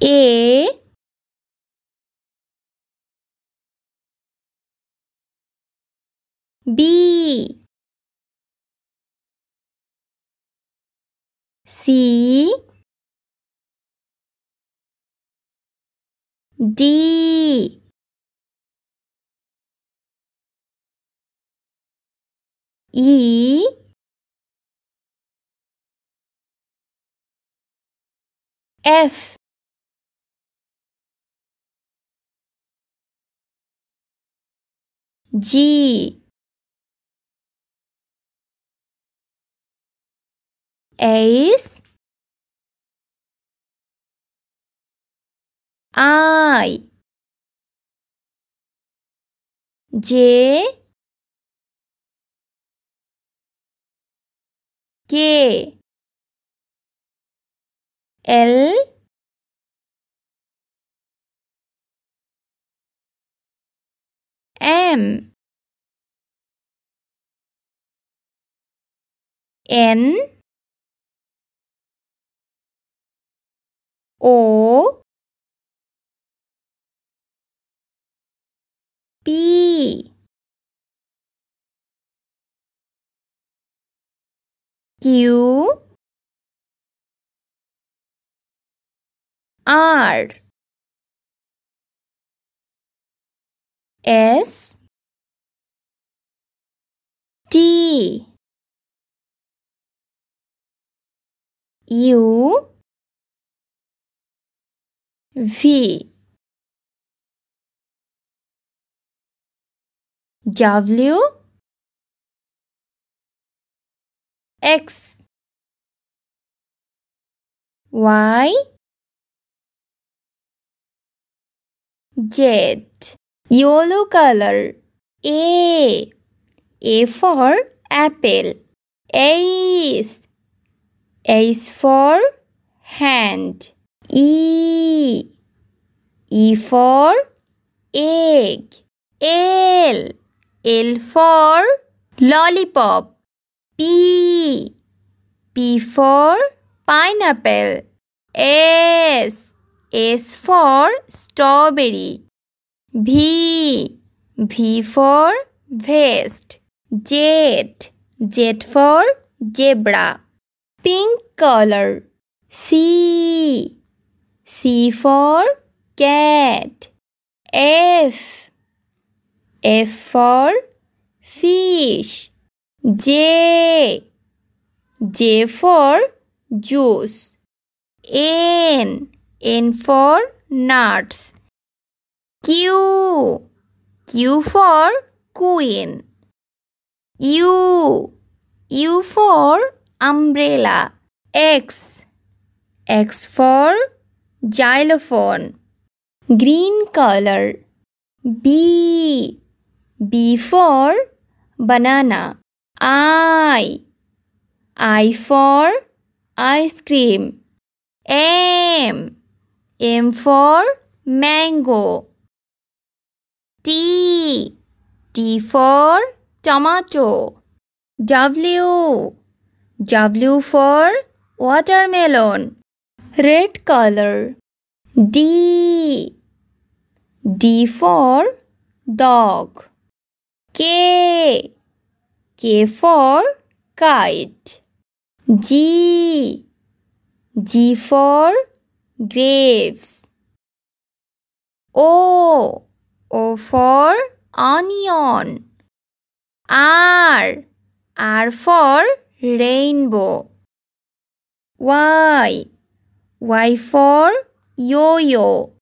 A B C D E F G H I J K L M N O P Q R S T U V W X Y Z. Yellow color. A for apple. A is for hand. E for egg. L for lollipop. P for pineapple. S for strawberry. V for vest. Z for zebra. Pink color. C for cat. F for fish. J for juice. N for nuts. Q for queen. U for umbrella. X for xylophone. Green color. B for banana. I for ice cream. M for mango. T for tomato. W for watermelon. Red color. D for dog. K for kite. G for grapes. O for onion. R for rainbow. Y for yo-yo.